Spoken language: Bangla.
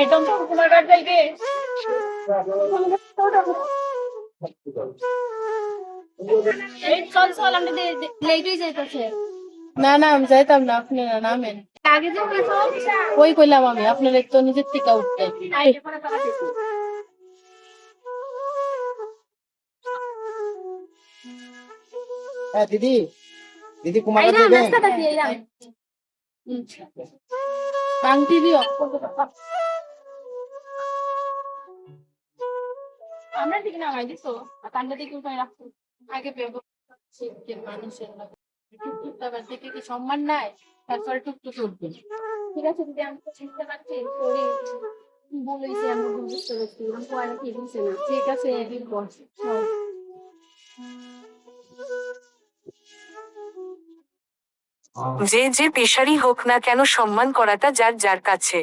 এটা তো তোমার কাছ থেকে এই চল চল আমি লেটই যাইতেছে। না না আমি যাইতাম না, আপনারা নামেন। আগে যে কিছু ওই কইলাম আমি আপনার তো নিজের থেকে উঠতে। হ্যাঁ দিদি, দিদি কুমার আইরাম দেবেন? রাস্তা কাছে আইরাম। আংটি দিও। আমরা ঠিক না হয় দিছো আর কান্ডা দিকে উঠাই রাখছো। আগে মানুষের টুকটুক তারপর থেকে কি সম্মান নাই, তারপরে টুকটুক উঠবে। ঠিক আছে দিদি, আমি তো চিনতে পারছি সরি বলেছি, আমি বুঝতে পারছি আমি আর কি বুঝছে না। ঠিক আছে এদিন বস। যে যে পেশারই হোক না কেন সম্মান করাটা যার যার কাছে।